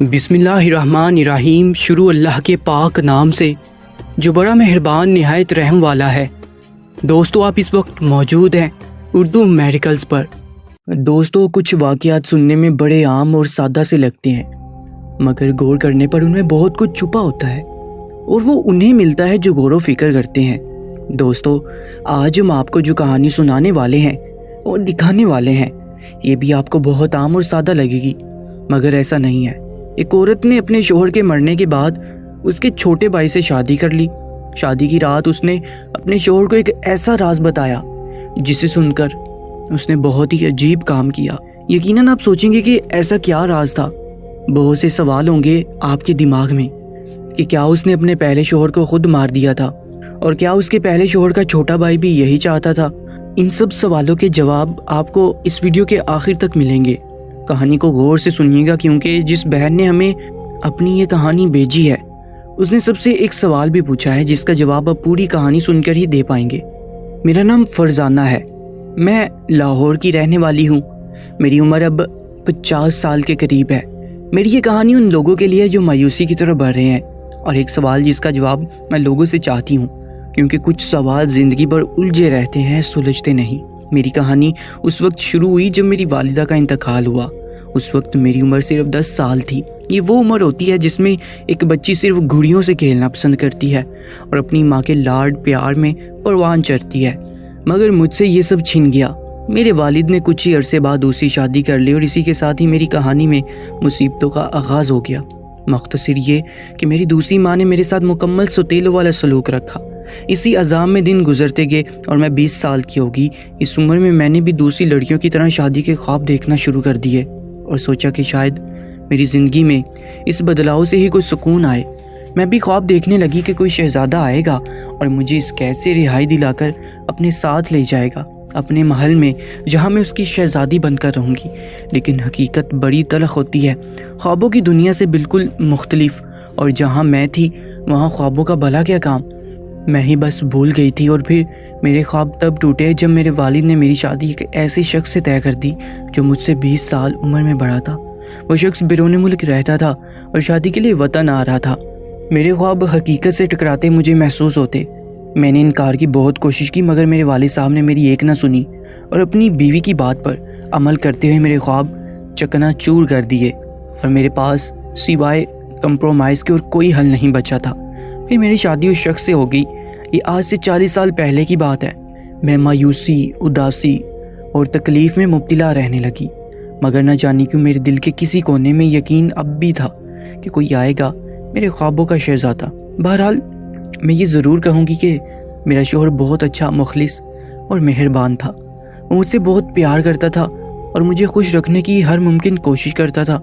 بسم اللہ الرحمن الرحیم۔ شروع اللہ کے پاک نام سے جو بڑا مہربان نہایت رحم والا ہے۔ دوستو، آپ اس وقت موجود ہیں اردو میڈیکلز پر۔ دوستو، کچھ واقعات سننے میں بڑے عام اور سادہ سے لگتے ہیں، مگر غور کرنے پر ان میں بہت کچھ چھپا ہوتا ہے، اور وہ انہیں ملتا ہے جو غور و فکر کرتے ہیں۔ دوستو، آج ہم آپ کو جو کہانی سنانے والے ہیں اور دکھانے والے ہیں، یہ بھی آپ کو بہت عام اور سادہ لگے گی، مگر ایسا نہیں ہے۔ ایک عورت نے اپنے شوہر کے مرنے کے بعد اس کے چھوٹے بھائی سے شادی کر لی۔ شادی کی رات اس نے اپنے شوہر کو ایک ایسا راز بتایا جسے سن کر اس نے بہت ہی عجیب کام کیا۔ یقیناً آپ سوچیں گے کہ ایسا کیا راز تھا۔ بہت سے سوال ہوں گے آپ کے دماغ میں کہ کیا اس نے اپنے پہلے شوہر کو خود مار دیا تھا، اور کیا اس کے پہلے شوہر کا چھوٹا بھائی بھی یہی چاہتا تھا؟ ان سب سوالوں کے جواب آپ کو اس ویڈیو کے آخر تک ملیں گے۔ کہانی کو غور سے سنیے گا، کیونکہ جس بہن نے ہمیں اپنی یہ کہانی بھیجی ہے اس نے سب سے ایک سوال بھی پوچھا ہے جس کا جواب آپ پوری کہانی سن کر ہی دے پائیں گے۔ میرا نام فرزانہ ہے، میں لاہور کی رہنے والی ہوں۔ میری عمر اب 50 سال کے قریب ہے۔ میری یہ کہانی ان لوگوں کے لیے جو مایوسی کی طرف بڑھ رہے ہیں، اور ایک سوال جس کا جواب میں لوگوں سے چاہتی ہوں، کیونکہ کچھ سوال زندگی بھر الجھے رہتے ہیں، سلجھتے نہیں۔ میری کہانی اس وقت شروع ہوئی جب میری والدہ کا انتقال ہوا۔ اس وقت میری عمر صرف 10 سال تھی۔ یہ وہ عمر ہوتی ہے جس میں ایک بچی صرف گھڑیوں سے کھیلنا پسند کرتی ہے اور اپنی ماں کے لاڈ پیار میں پروان چڑھتی ہے، مگر مجھ سے یہ سب چھن گیا۔ میرے والد نے کچھ ہی عرصے بعد دوسری شادی کر لی، اور اسی کے ساتھ ہی میری کہانی میں مصیبتوں کا آغاز ہو گیا۔ مختصر یہ کہ میری دوسری ماں نے میرے ساتھ مکمل سوتیلوں والا سلوک رکھا۔ اسی عذاب میں دن گزرتے گئے اور میں 20 سال کی ہوگی۔ اس عمر میں میں نے بھی دوسری لڑکیوں کی طرح شادی کے خواب دیکھنا شروع کر دیے، اور سوچا کہ شاید میری زندگی میں اس بدلاؤ سے ہی کوئی سکون آئے۔ میں بھی خواب دیکھنے لگی کہ کوئی شہزادہ آئے گا اور مجھے اس قید سے رہائی دلا کر اپنے ساتھ لے جائے گا، اپنے محل میں، جہاں میں اس کی شہزادی بن کر رہوں گی۔ لیکن حقیقت بڑی تلخ ہوتی ہے، خوابوں کی دنیا سے بالکل مختلف، اور جہاں میں تھی وہاں خوابوں کا بھلا کیا کام، میں ہی بس بھول گئی تھی۔ اور پھر میرے خواب تب ٹوٹے جب میرے والد نے میری شادی ایک ایسے شخص سے طے کر دی جو مجھ سے 20 سال عمر میں بڑا تھا۔ وہ شخص بیرون ملک رہتا تھا اور شادی کے لیے وطن آ رہا تھا۔ میرے خواب حقیقت سے ٹکراتے مجھے محسوس ہوتے۔ میں نے انکار کی بہت کوشش کی، مگر میرے والد صاحب نے میری ایک نہ سنی اور اپنی بیوی کی بات پر عمل کرتے ہوئے میرے خواب چکنا چور کر دیے، اور میرے پاس سوائے کمپرومائز کے اور کوئی حل نہیں بچا تھا۔ پھر میری شادی اس شخص سے ہو گئی۔ یہ آج سے 40 سال پہلے کی بات ہے۔ میں مایوسی، اداسی اور تکلیف میں مبتلا رہنے لگی، مگر نہ جانی کیوں میرے دل کے کسی کونے میں یقین اب بھی تھا کہ کوئی آئے گا، میرے خوابوں کا شہزادہ۔ بہرحال میں یہ ضرور کہوں گی کہ میرا شوہر بہت اچھا، مخلص اور مہربان تھا۔ وہ مجھ سے بہت پیار کرتا تھا اور مجھے خوش رکھنے کی ہر ممکن کوشش کرتا تھا۔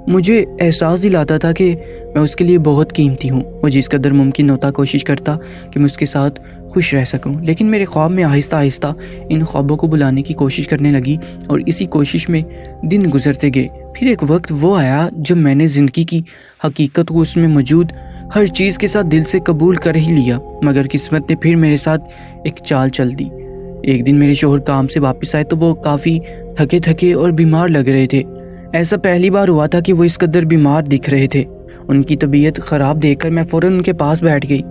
مجھے احساس دلاتا تھا کہ میں اس کے لیے بہت قیمتی ہوں۔ وہ جس قدر ممکن ہوتا کوشش کرتا کہ میں اس کے ساتھ خوش رہ سکوں، لیکن میرے خواب میں آہستہ آہستہ ان خوابوں کو بلانے کی کوشش کرنے لگی، اور اسی کوشش میں دن گزرتے گئے۔ پھر ایک وقت وہ آیا جب میں نے زندگی کی حقیقت کو اس میں موجود ہر چیز کے ساتھ دل سے قبول کر ہی لیا، مگر قسمت نے پھر میرے ساتھ ایک چال چل دی۔ ایک دن میرے شوہر کام سے واپس آئے تو وہ کافی تھکے تھکے اور بیمار لگ رہے تھے۔ ایسا پہلی بار ہوا تھا کہ وہ اس قدر بیمار دکھ رہے تھے۔ ان کی طبیعت خراب دیکھ کر میں فوراً ان کے پاس بیٹھ گئی۔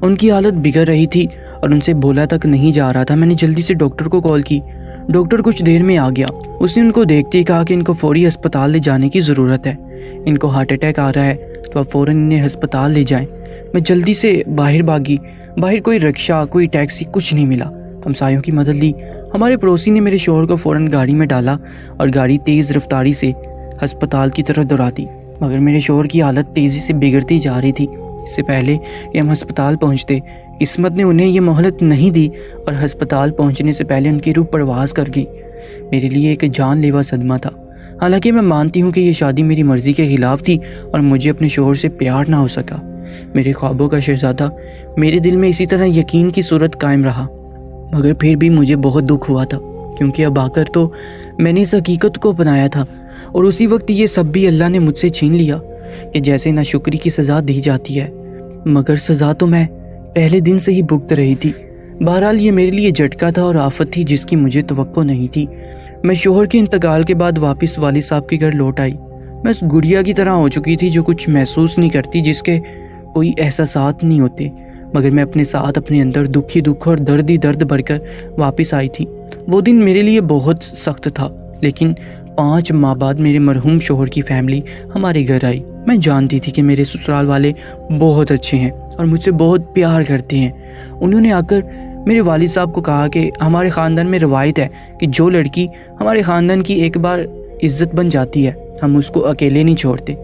ان کی حالت بگڑ رہی تھی اور ان سے بولا تک نہیں جا رہا تھا۔ میں نے جلدی سے ڈاکٹر کو کال کی۔ ڈاکٹر کچھ دیر میں آ گیا۔ اس نے ان کو دیکھتے ہی کہا کہ ان کو فوری ہسپتال لے جانے کی ضرورت ہے، ان کو ہارٹ اٹیک آ رہا ہے، تو آپ فوراً انہیں ہسپتال لے جائیں۔ میں جلدی سے باہر بھاگی۔ باہر کوئی رکشہ، کوئی ٹیکسی، کچھ نہیں ملا۔ ہمسایوں کی مدد لی۔ ہمارے پڑوسی نے میرے شوہر کو فوراً گاڑی میں ڈالا اور گاڑی تیز رفتاری سے ہسپتال کی طرف دوڑا دی، مگر میرے شوہر کی حالت تیزی سے بگڑتی جا رہی تھی۔ اس سے پہلے کہ ہم ہسپتال پہنچتے، قسمت نے انہیں یہ مہلت نہیں دی اور ہسپتال پہنچنے سے پہلے ان کی روح پرواز کر گئی۔ میرے لیے ایک جان لیوا صدمہ تھا۔ حالانکہ میں مانتی ہوں کہ یہ شادی میری مرضی کے خلاف تھی اور مجھے اپنے شوہر سے پیار نہ ہو سکا۔ میرے خوابوں کا شہزادہ میرے دل میں اسی طرح یقین کی صورت قائم رہا، مگر پھر بھی مجھے بہت دکھ ہوا تھا، کیونکہ اب آ کر تو میں نے اس حقیقت کو اپنایا تھا، اور اسی وقت یہ سب بھی اللہ نے مجھ سے چھین لیا کہ جیسے ناشکری کی سزا دی جاتی ہے، مگر سزا تو میں پہلے دن سے ہی بھگت رہی تھی۔ بہرحال یہ میرے لیے جھٹکا تھا اور آفت تھی جس کی مجھے توقع نہیں تھی۔ میں شوہر کے انتقال کے بعد واپس والد صاحب کے گھر لوٹ آئی۔ मैं उस गुड़िया की तरह हो चुकी थी जो कुछ महसूस नहीं करती, जिसके कोई एहसासात नहीं होते, मगर मैं अपने साथ अपने अंदर दुख ही दुख और दर्द ही दर्द भरकर वापस आई थी। वो दिन मेरे लिए बहुत सख्त था, लेकिन 5 माह बाद मेरे मरहूम शोहर की फैमिली हमारे घर आई। मैं जानती थी कि मेरे ससुराल वाले बहुत अच्छे हैं और मुझसे बहुत प्यार करते हैं। उन्होंने आकर मेरे वालिद साहब को कहा कि हमारे ख़ानदान में रवायत है कि जो लड़की हमारे ख़ानदान की एक बार इज़्ज़त बन जाती है, हम उसको अकेले नहीं छोड़ते,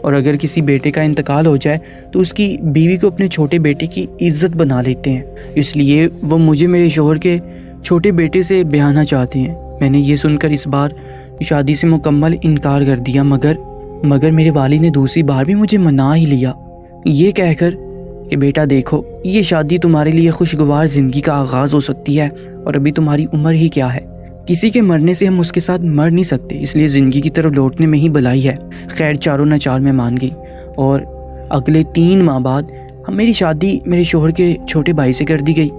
और अगर किसी बेटे का इंतकाल हो जाए तो उसकी बीवी को अपने छोटे बेटे की इज़्ज़त बना लेते हैं। इसलिए वो मुझे मेरे शोहर के छोटे बेटे से ब्याहना चाहते हैं। मैंने ये सुनकर इस बार शादी से मुकम्मल इनकार कर दिया, मगर मेरे वालिद ने दूसरी बार भी मुझे मना ही लिया, ये कहकर कि बेटा देखो, ये शादी तुम्हारे लिए खुशगवार ज़िंदगी का आगाज़ हो सकती है और अभी तुम्हारी उम्र ही क्या है, किसी के मरने से हम उसके साथ मर नहीं सकते, इसलिए ज़िंदगी की तरफ लौटने में ही भलाई है। खैर, चारों नाचार में मान गई और अगले 3 माह बाद मेरी शादी मेरे शोहर के छोटे भाई से कर दी गई,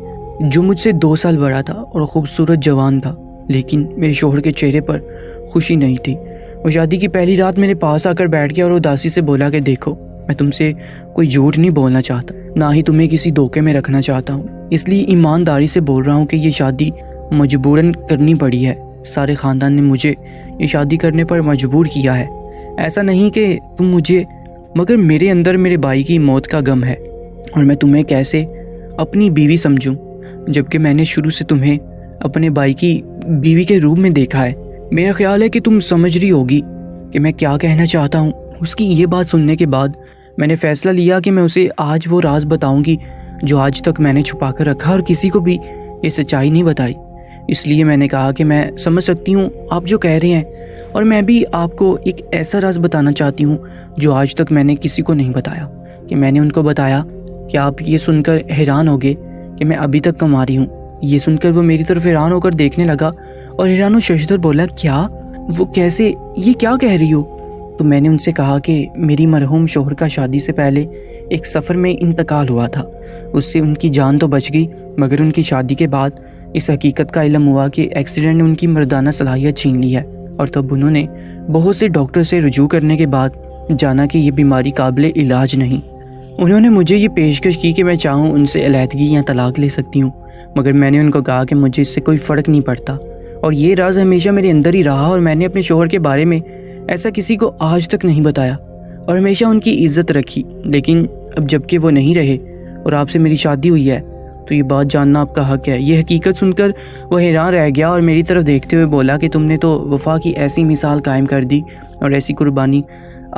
जो मुझसे 2 साल बड़ा था और ख़ूबसूरत जवान था। लेकिन मेरे शोहर के चेहरे पर खुशी नहीं थी। वो शादी की पहली रात मेरे पास आकर बैठ गया और उदासी से बोला कि देखो, मैं तुमसे कोई झूठ नहीं बोलना चाहता, ना ही तुम्हें किसी धोखे में रखना चाहता हूँ, इसलिए ईमानदारी से बोल रहा हूँ कि ये शादी मजबूरन करनी पड़ी है। सारे ख़ानदान ने मुझे ये शादी करने पर मजबूर किया है। ऐसा नहीं कि तुम मुझे, मगर मेरे अंदर मेरे भाई की मौत का गम है और मैं तुम्हें कैसे अपनी बीवी समझूं, जबकि मैंने शुरू से तुम्हें अपने भाई की बीवी के रूप में देखा है। मेरा ख्याल है कि तुम समझ रही होगी कि मैं क्या कहना चाहता हूँ। उसकी ये बात सुनने के बाद मैंने फ़ैसला लिया कि मैं उसे आज वो राज बताऊँगी जो आज तक मैंने छुपा कर रखा और किसी को भी ये सच्चाई नहीं बताई। इसलिए मैंने कहा कि मैं समझ सकती हूँ आप जो कह रहे हैं, और मैं भी आपको एक ऐसा राज बताना चाहती हूँ जो आज तक मैंने किसी को नहीं बताया। कि मैंने उनको बताया कि आप ये सुनकर हैरान होगे कि मैं अभी तक कुंवारी हूँ। ये सुनकर वो मेरी तरफ हैरान होकर देखने लगा और हैरान शशदर बोला, क्या, वो कैसे, ये क्या कह रही हो? तो मैंने उनसे कहा कि मेरी मरहूम शोहर का शादी से पहले एक सफ़र में इंतकाल हुआ था। उससे उनकी जान तो बच गई, मगर उनकी शादी के बाद इस हकीकत का इल्म हुआ कि एक्सीडेंट ने उनकी मर्दाना सलाहियत छीन ली है, और तब उन्होंने बहुत से डॉक्टर से रुजू करने के बाद जाना कि ये बीमारी काबिल इलाज नहीं। उन्होंने मुझे ये पेशकश की कि मैं चाहूँ उनसे अलहदगी या तलाक ले सकती हूँ, मगर मैंने उनको कहा कि मुझे इससे कोई फ़र्क नहीं पड़ता और ये राज हमेशा मेरे अंदर ही रहा, और मैंने अपने शोहर के बारे में ऐसा किसी को आज तक नहीं बताया और हमेशा उनकी इज्जत रखी। लेकिन अब जबकि वो नहीं रहे और आपसे मेरी शादी हुई है, तो ये बात जानना आपका हक है। ये हकीकत सुनकर वो हैरान रह गया और मेरी तरफ देखते हुए बोला कि तुमने तो वफ़ा की ऐसी मिसाल कायम कर दी और ऐसी कुर्बानी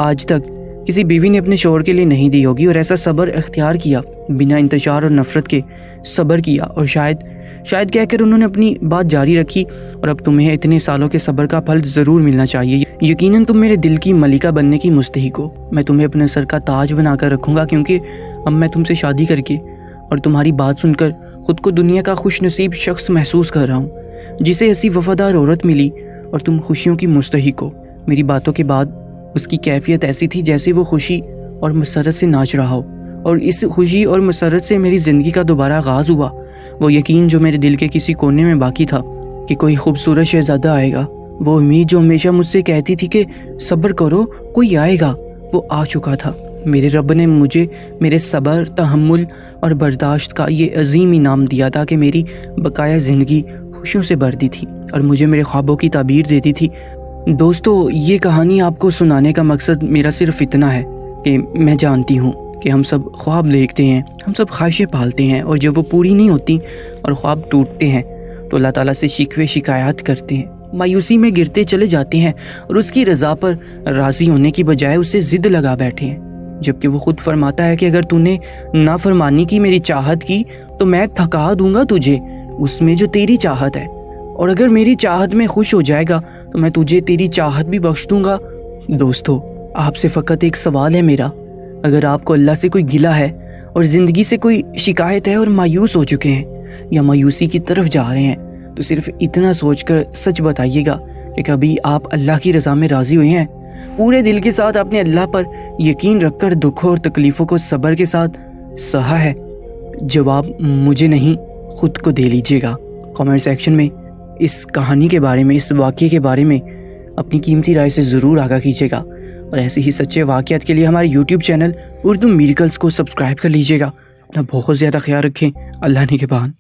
आज तक किसी बीवी ने अपने शोहर के लिए नहीं दी होगी, और ऐसा सब्र इख्तियार किया, बिना इंतशार और नफ़रत के सब्र किया, और शायद कहकर उन्होंने अपनी बात जारी रखी, और अब तुम्हें इतने सालों के सब्र का फल ज़रूर मिलना चाहिए। यकीनन तुम मेरे दिल की मलिका बनने की मुस्तहिक हो। मैं तुम्हें अपने सर का ताज बनाकर रखूँगा, क्योंकि अब मैं तुमसे शादी करके और तुम्हारी बात सुनकर ख़ुद को दुनिया का खुश नसीब शख्स महसूस कर रहा हूँ, जिसे ऐसी वफ़ादार औरत मिली और तुम खुशियों की मुस्तहिक हो। मेरी बातों के बाद उसकी कैफियत ऐसी थी जैसे वो खुशी और मसरत से नाच रहा हो, और इस खुशी और मसरत से मेरी ज़िंदगी का दोबारा आगाज़ हुआ। वो यकीन जो मेरे दिल के किसी कोने में बाकी था कि कोई खूबसूरत शहज़ादा आएगा, वो उम्मीद जो हमेशा मुझसे कहती थी कि सब्र करो, कोई आएगा, वो आ चुका था। मेरे रब ने मुझे मेरे सब्र, तहम्मुल और बर्दाश्त का ये अजीम इनाम दिया था कि मेरी बकाया ज़िंदगी खुशियों से भर दी थी और मुझे मेरे ख्वाबों की ताबीर देती थी। दोस्तों, ये कहानी आपको सुनाने का मकसद मेरा सिर्फ इतना है कि मैं जानती हूँ कि हम सब ख्वाब देखते हैं, हम सब ख्वाहिशें पालते हैं, और जब वो पूरी नहीं होती और ख्वाब टूटते हैं तो अल्लाह ताला से शिकवे शिकायत करते हैं, मायूसी में गिरते चले जाते हैं और उसकी रज़ा पर राज़ी होने की बजाय उससे ज़िद लगा बैठे हैं। जबकि वो खुद फरमाता है कि अगर तूने नाफरमानी की मेरी चाहत की तो मैं थका दूंगा तुझे उसमें जो तेरी चाहत है, और अगर मेरी चाहत में खुश हो जाएगा तो मैं तुझे तेरी चाहत भी बख्श दूंगा। दोस्तों, आपसे फ़कत एक सवाल है मेरा, अगर आपको अल्लाह से कोई गिला है और ज़िंदगी से कोई शिकायत है और मायूस हो चुके हैं या मायूसी की तरफ जा रहे हैं, तो सिर्फ इतना सोचकर सच बताइएगा कि कभी आप अल्लाह की रज़ा में राज़ी हुए हैं। पूरे दिल के साथ आपने अल्लाह पर यकीन रखकर दुखों और तकलीफ़ों को सब्र के साथ सहा है? जवाब मुझे नहीं, ख़ुद को दे लीजिएगा। कमेंट सेक्शन में इस कहानी के बारे में, इस वाक़ये के बारे में अपनी कीमती राय से ज़रूर आगाह कीजिएगा। اور ایسے ہی سچے واقعات کے لیے ہمارے یوٹیوب چینل اردو میریکلز کو سبسکرائب کر لیجیے گا. اپنا بہت زیادہ خیال رکھیں. اللہ نگہبان.